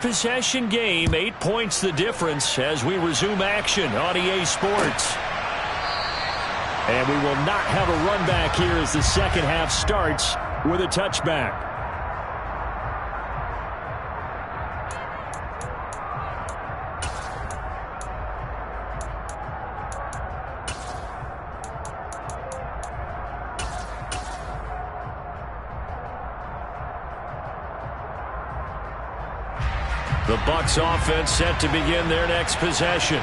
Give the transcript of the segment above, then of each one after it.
Possession game, 8 points the difference as we resume action on EA Sports. And we will not have a run back here as the second half starts with a touchback. The Bucs offense set to begin their next possession.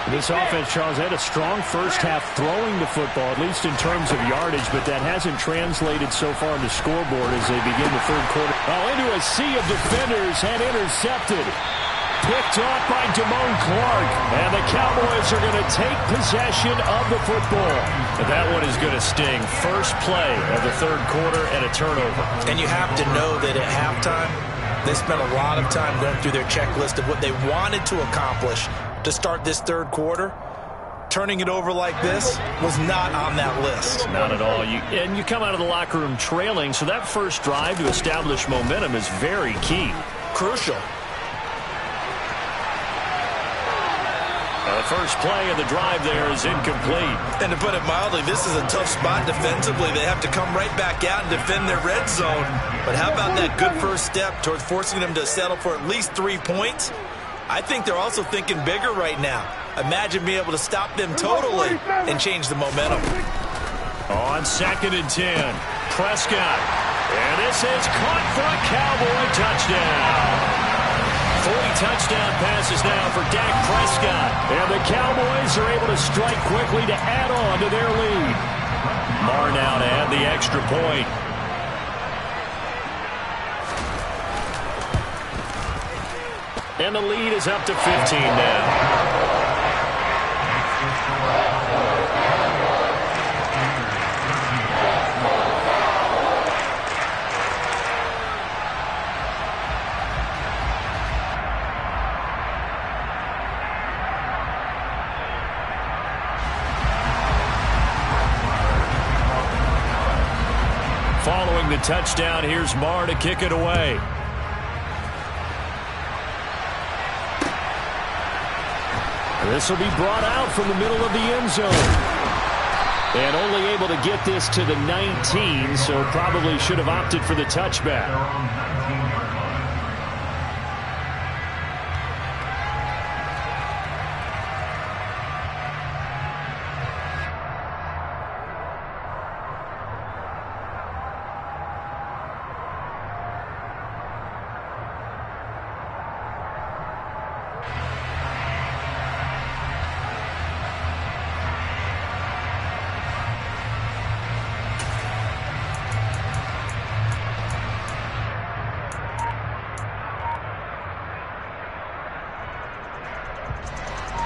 This offense, Charles, had a strong first half throwing the football, at least in terms of yardage, but that hasn't translated so far in the scoreboard as they begin the third quarter. Well, into a sea of defenders and intercepted. Picked off by Damone Clark. And the Cowboys are going to take possession of the football. That one is going to sting. First play of the third quarter and a turnover. And you have to know that at halftime, they spent a lot of time going through their checklist of what they wanted to accomplish to start this third quarter. Turning it over like this was not on that list. Not at all. And you come out of the locker room trailing, so that first drive to establish momentum is very key. Crucial. The first play of the drive there is incomplete. And to put it mildly, this is a tough spot defensively. They have to come right back out and defend their red zone. But how about that good first step towards forcing them to settle for at least 3 points? I think they're also thinking bigger right now. Imagine being able to stop them totally and change the momentum. On 2nd and 10, Prescott. And this is caught for a Cowboy touchdown. 40 touchdown passes now for Dak Prescott. And the Cowboys are able to strike quickly to add on to their lead. Marr now to add the extra point. And the lead is up to 15 now. Following the touchdown, here's Marr to kick it away. This will be brought out from the middle of the end zone. And only able to get this to the 19, so probably should have opted for the touchback.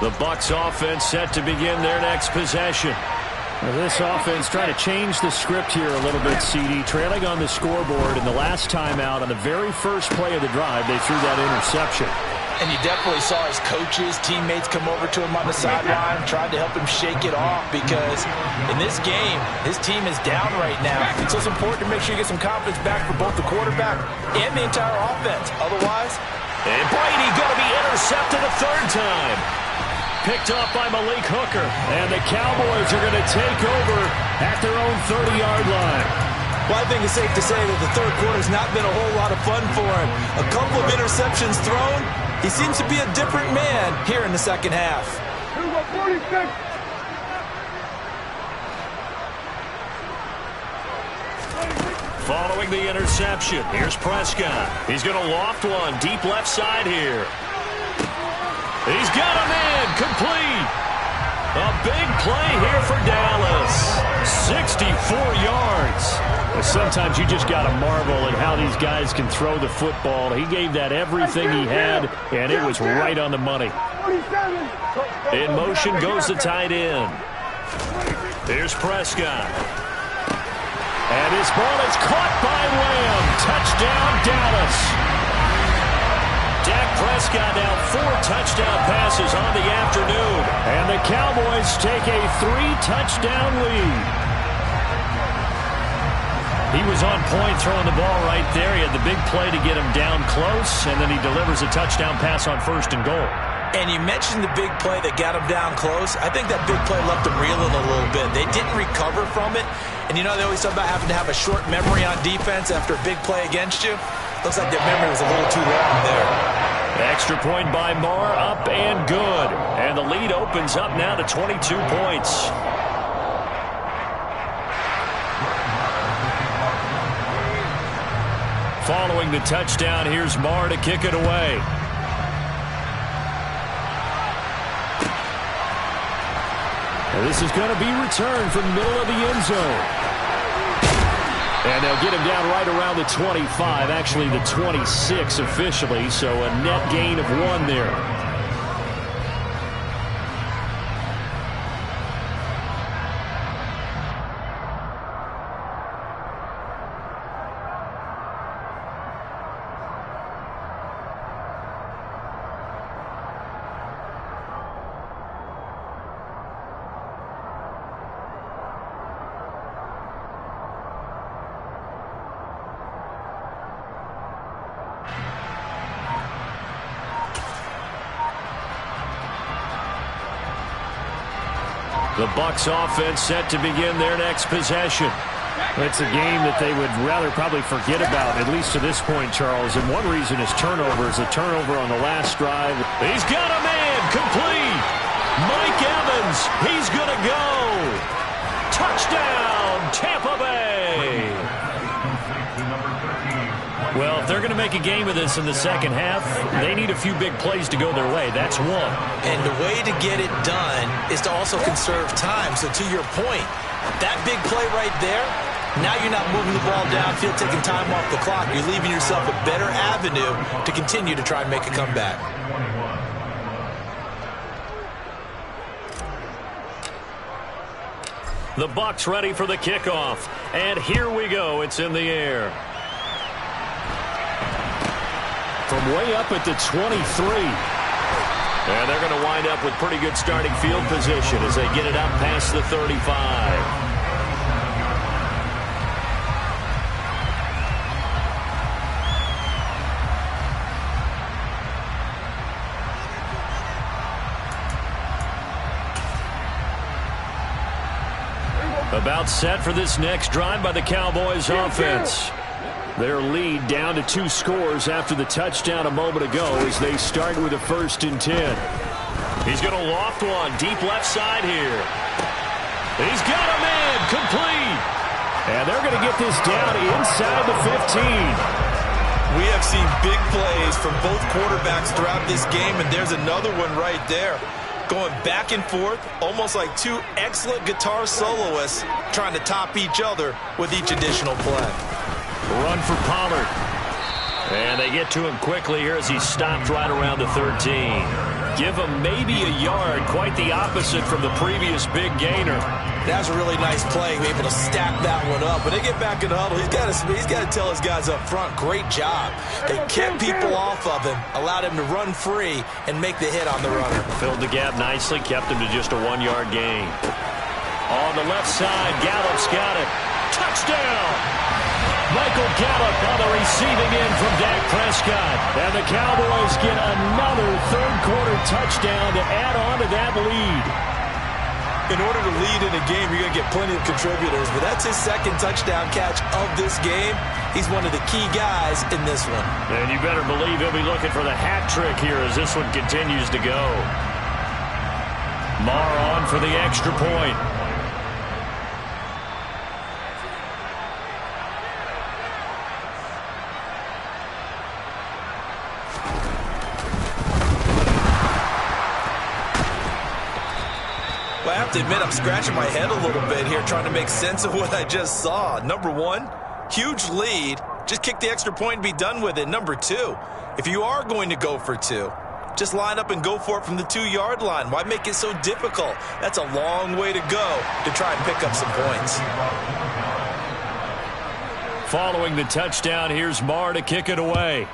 The Bucs offense set to begin their next possession. Now this offense trying to change the script here a little bit, CD. Trailing on the scoreboard, and the last time out on the very first play of the drive, they threw that interception. And you definitely saw his coaches, teammates come over to him on the sideline, tried to help him shake it off because in this game, his team is down right now. So it's important to make sure you get some confidence back for both the quarterback and the entire offense. Otherwise, and Brady going to be intercepted a third time. Picked off by Malik Hooker. And the Cowboys are going to take over at their own 30-yard line. Well, I think it's safe to say that the third quarter has not been a whole lot of fun for him. A couple of interceptions thrown. He seems to be a different man here in the second half. Following the interception, here's Prescott. He's going to loft one deep left side here. He's got him in, complete. A big play here for Dallas. 64 yards. Sometimes you just got to marvel at how these guys can throw the football. He gave that everything he had, and it was right on the money. In motion goes the tight end. Here's Prescott. And his ball is caught by Lamb. Touchdown, Dallas. Dak Prescott now 4 touchdown passes on the afternoon. And the Cowboys take a 3-touchdown lead. He was on point throwing the ball right there. He had the big play to get him down close, and then he delivers a touchdown pass on 1st and goal. And you mentioned the big play that got him down close. I think that big play left him reeling a little bit. They didn't recover from it. And you know, they always talk about having to have a short memory on defense after a big play against you. Looks like their memory was a little too long there. Extra point by Marr, up and good. And the lead opens up now to 22 points. Following the touchdown, here's Marr to kick it away. And this is going to be returned from the middle of the end zone. And they'll get him down right around the 25, actually the 26 officially, so a net gain of 1 there. The Bucs offense set to begin their next possession. It's a game that they would rather probably forget about, at least to this point, Charles. And one reason is turnovers. A turnover on the last drive. He's got a man complete. Mike Evans, he's going to go. Touchdown, Tampa Bay. Well, if they're going to make a game of this in the second half, they need a few big plays to go their way. That's one. And the way to get it done is to also conserve time. So to your point, that big play right there, now you're not moving the ball downfield, taking time off the clock. You're leaving yourself a better avenue to continue to try and make a comeback. The Bucs ready for the kickoff. And here we go. It's in the air. From way up at the 23. And they're going to wind up with pretty good starting field position as they get it up past the 35. About set for this next drive by the Cowboys offense. Their lead down to 2 scores after the touchdown a moment ago as they start with a 1st and 10. He's going to loft one deep left side here. He's got a man complete. And they're going to get this down inside the 15. We have seen big plays from both quarterbacks throughout this game, and there's another one right there. Going back and forth, almost like 2 excellent guitar soloists trying to top each other with each additional play. Run for Pollard. And they get to him quickly here as he stopped right around the 13. Give him maybe a yard, quite the opposite from the previous big gainer. That's a really nice play, able to stack that one up. When they get back in the huddle, he's got to tell his guys up front, great job. They kept people off of him, allowed him to run free and make the hit on the runner. Filled the gap nicely, kept him to just a 1-yard gain. On the left side, Gallup's got it. Touchdown! Michael Gallup on the receiving end from Dak Prescott. And the Cowboys get another third-quarter touchdown to add on to that lead. In order to lead in a game, you're going to get plenty of contributors, but that's his 2nd touchdown catch of this game. He's one of the key guys in this one. And you better believe he'll be looking for the hat trick here as this one continues to go. Marr on for the extra point. Well, I have to admit, I'm scratching my head a little bit here trying to make sense of what I just saw. Number 1, huge lead. Just kick the extra point and be done with it. Number 2, if you are going to go for 2, just line up and go for it from the 2-yard line. Why make it so difficult? That's a long way to go to try and pick up some points. Following the touchdown, here's Marr to kick it away.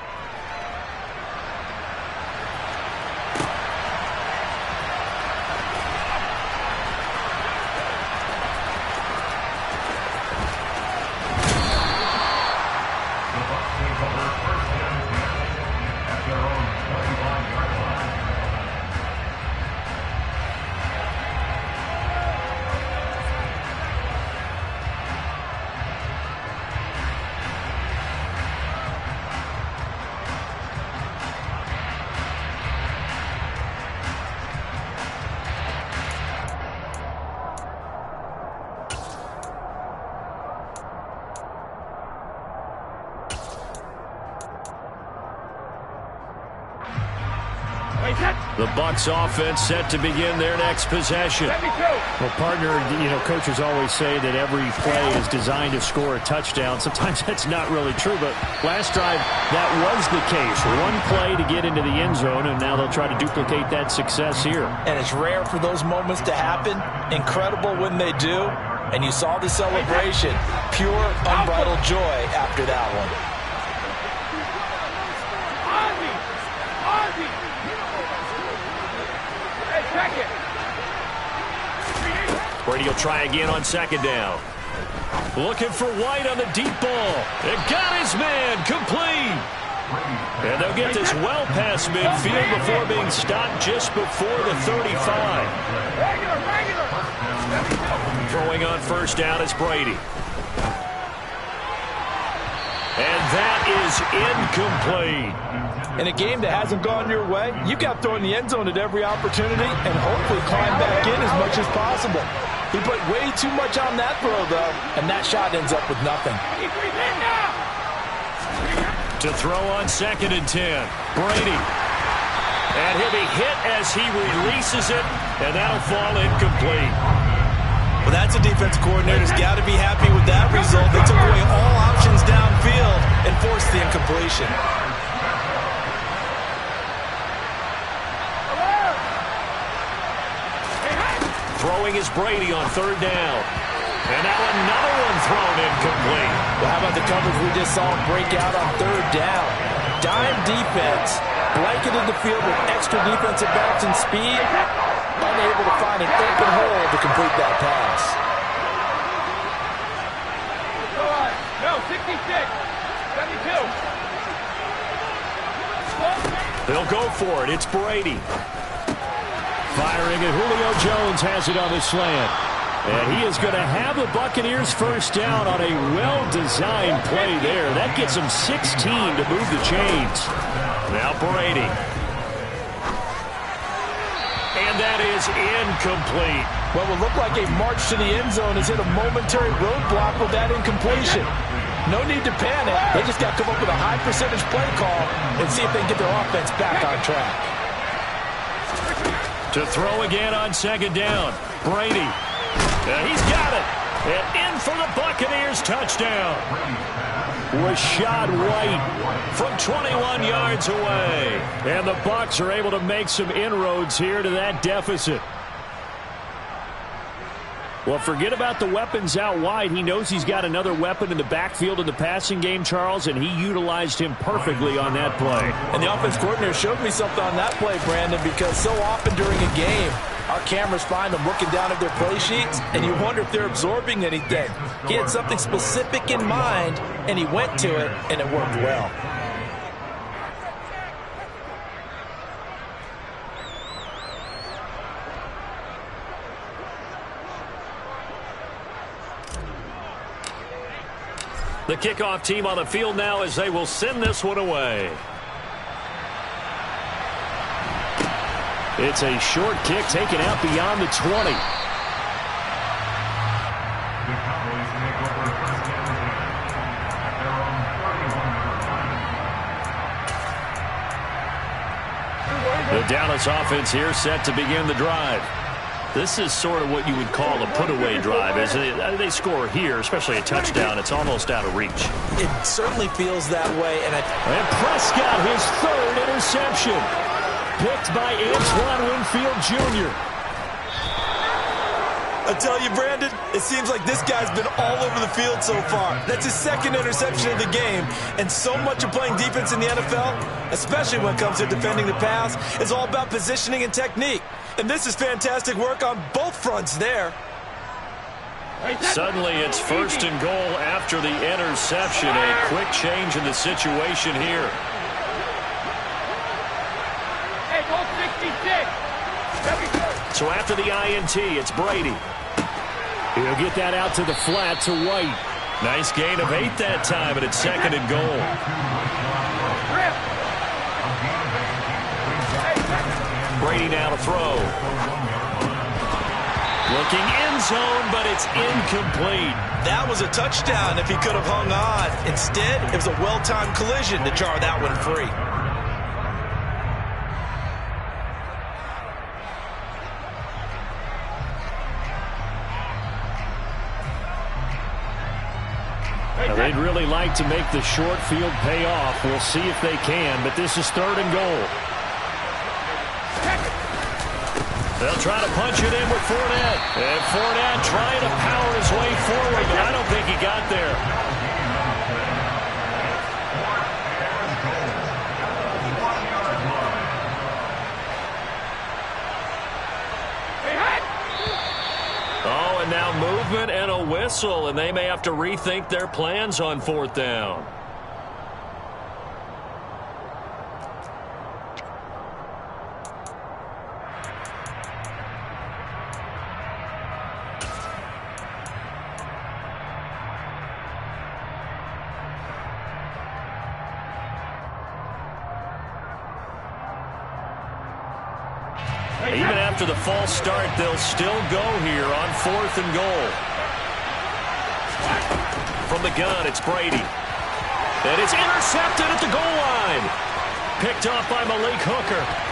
The Bucs offense set to begin their next possession. Well, partner, coaches always say that every play is designed to score a touchdown. Sometimes that's not really true, but last drive, that was the case. One play to get into the end zone, and now they'll try to duplicate that success here. And it's rare for those moments to happen. Incredible when they do. And you saw the celebration. Pure, unbridled joy after that one. Brady will try again on second down. Looking for White on the deep ball. It got his man complete. And they'll get this well past midfield before being stopped just before the 35. Throwing on first down is Brady. And that is incomplete. In a game that hasn't gone your way, you've got to throw in the end zone at every opportunity and hopefully climb back in as much as possible. He put way too much on that throw, though, and that shot ends up with nothing. To throw on second and 10, Brady. And he'll be hit as he releases it, and that'll fall incomplete. Well, that's a defense coordinator's got to be happy with that result. They took away all options downfield and forced the incompletion. Throwing is Brady on third down. And now another one thrown incomplete. Well, how about the coverage we just saw break out on third down? Dime defense, blanketed the field with extra defensive backs and speed, unable to find an open hole to complete that pass. No, 66, 72. They'll go for it. It's Brady. Firing, and Julio Jones has it on the slant. And he is going to have the Buccaneers first down on a well-designed play there. That gets them 16 to move the chains. Now Brady. And that is incomplete. What will look like a march to the end zone has hit a momentary roadblock with that incompletion. No need to panic. They just got to come up with a high-percentage play call and see if they can get their offense back on track. To throw again on second down, Brady. And he's got it. And in for the Buccaneers touchdown. Rachaad White from 21 yards away. And the Bucs are able to make some inroads here to that deficit. Well, forget about the weapons out wide. He knows he's got another weapon in the backfield in the passing game, Charles, and he utilized him perfectly on that play. And the offense coordinator showed me something on that play, Brandon, because so often during a game, our cameras find them looking down at their play sheets, and you wonder if they're absorbing anything. He had something specific in mind, and he went to it, and it worked well. The kickoff team on the field now as they will send this one away. It's a short kick taken out beyond the 20. The Dallas offense here set to begin the drive. This is sort of what you would call a put-away drive. As they score here, especially a touchdown, it's almost out of reach. It certainly feels that way. And Prescott, his third interception. Picked by Antoine Winfield Jr. I tell you, Brandon, it seems like this guy's been all over the field so far. That's his second interception of the game. And so much of playing defense in the NFL, especially when it comes to defending the pass, is all about positioning and technique. And this is fantastic work on both fronts there. Suddenly it's first and goal after the interception. A quick change in the situation here. Hey, goal 66. So after the INT, it's Brady. He'll get that out to the flat to White. Nice gain of 8 that time, and it's second and goal. Brady now to throw. Looking end zone, but it's incomplete. That was a touchdown if he could have hung on. Instead, it was a well-timed collision to jar that one free. Now, they'd really like to make the short field pay off. We'll see if they can, but this is 3rd and goal. They'll try to punch it in with Fournette. And Fournette trying to power his way forward, but I don't think he got there. Oh, and now movement and a whistle, and they may have to rethink their plans on 4th down. Even after the false start, they'll still go here on 4th and goal. From the gun, it's Brady. And it's intercepted at the goal line. Picked off by Malik Hooker.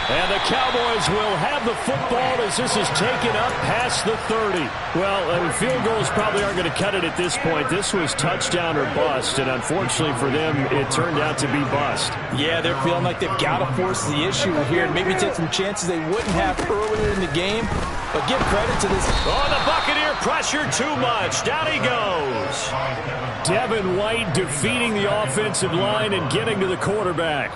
And the Cowboys will have the football as this is taken up past the 30. Well, I mean, field goals probably aren't going to cut it at this point. This was touchdown or bust, and unfortunately for them, it turned out to be bust. Yeah, they're feeling like they've got to force the issue here and maybe take some chances they wouldn't have earlier in the game. But give credit to this. Oh, the Buccaneer pressure too much. Down he goes. Devin White defeating the offensive line and getting to the quarterback.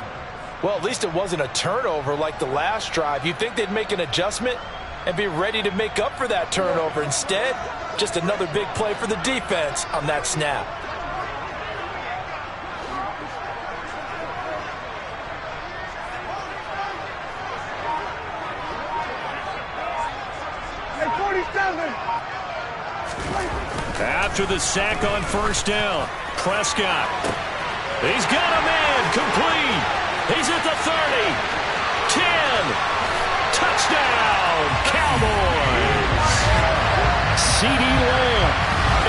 Well, at least it wasn't a turnover like the last drive. You'd think they'd make an adjustment and be ready to make up for that turnover. Instead, just another big play for the defense on that snap. After the sack on 1st down, Prescott. He's got a man complete. He's at the 30, 10, touchdown, Cowboys. CeeDee Lamb,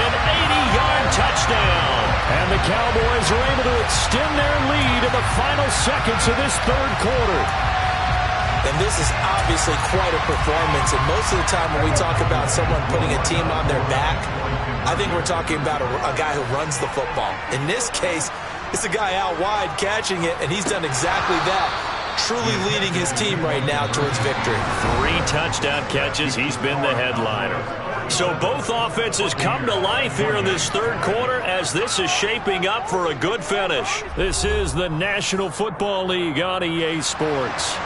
an 80-yard touchdown. And the Cowboys are able to extend their lead in the final seconds of this 3rd quarter. And this is obviously quite a performance. And most of the time when we talk about someone putting a team on their back, I think we're talking about a guy who runs the football. In this case, it's a guy out wide catching it, and he's done exactly that. Truly leading his team right now towards victory. 3 touchdown catches. He's been the headliner. So both offenses come to life here in this 3rd quarter as this is shaping up for a good finish. This is the National Football League on EA Sports.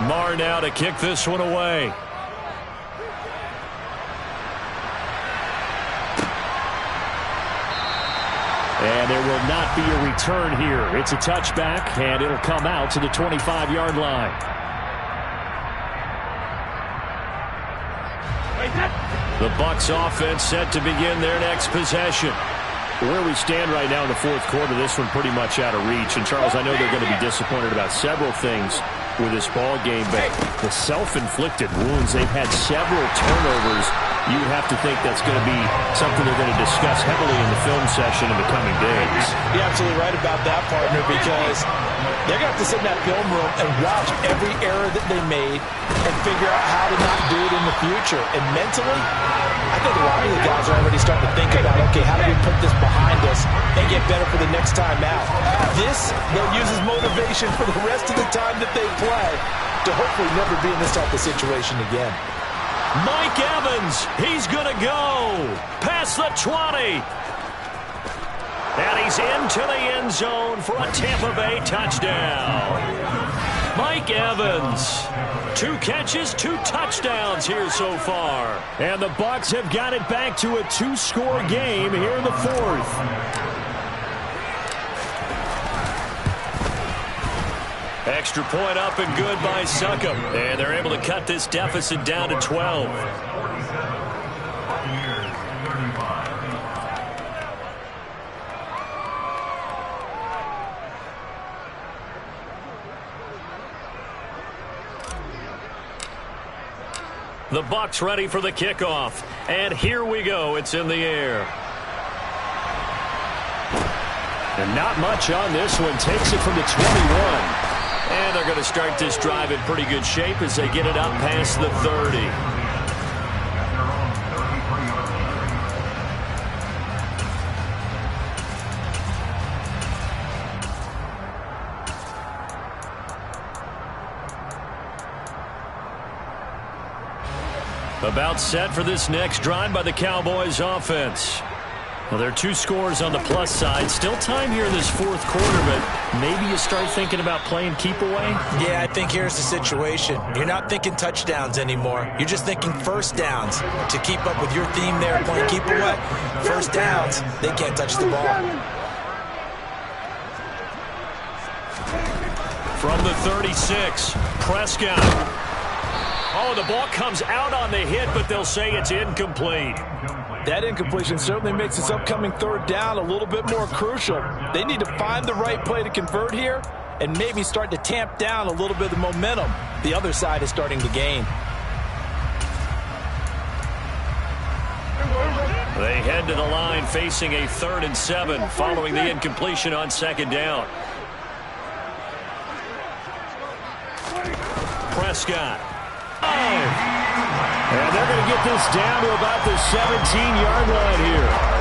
Marr now to kick this one away. And there will not be a return here. It's a touchback, and it'll come out to the 25-yard line. The Bucs offense set to begin their next possession. Where we stand right now in the 4th quarter, this one pretty much out of reach. And, Charles, I know they're going to be disappointed about several things with this ball game, but the self-inflicted wounds, they've had several turnovers. You would have to think that's going to be something they're going to discuss heavily in the film session in the coming days. You're absolutely right about that, partner, because they're going to have to sit in that film room and watch every error that they made and figure out how to not do it in the future. And mentally, I think a lot of the guys are already starting to think about, okay, how do we put this behind us and get better for the next time out? This, they'll use as motivation for the rest of the time that they play to hopefully never be in this type of situation again. Mike Evans, he's going to go past the 20. And he's into the end zone for a Tampa Bay touchdown. Mike Evans, 2 catches, 2 touchdowns here so far. And the Bucs have got it back to a 2-score game here in the 4th. Extra point up and good by Succop. And they're able to cut this deficit down to 12. The Bucs ready for the kickoff. And here we go. It's in the air. And not much on this one. Takes it from the 21. And they're going to start this drive in pretty good shape as they get it up past the 30. About set for this next drive by the Cowboys offense. Well, there are 2 scores on the plus side. Still time here in this fourth quarter, but maybe you start thinking about playing keep away? Yeah, I think here's the situation. You're not thinking touchdowns anymore. You're just thinking first downs. To keep up with your theme there, playing keep away, first downs, they can't touch the ball. From the 36, Prescott. Oh, the ball comes out on the hit, but they'll say it's incomplete. That incompletion certainly makes this upcoming third down a little bit more crucial. They need to find the right play to convert here and maybe start to tamp down a little bit of the momentum the other side is starting to gain. They head to the line facing a 3rd and 7 following the incompletion on 2nd down. Prescott. And they're going to get this down to about the 17-yard line here.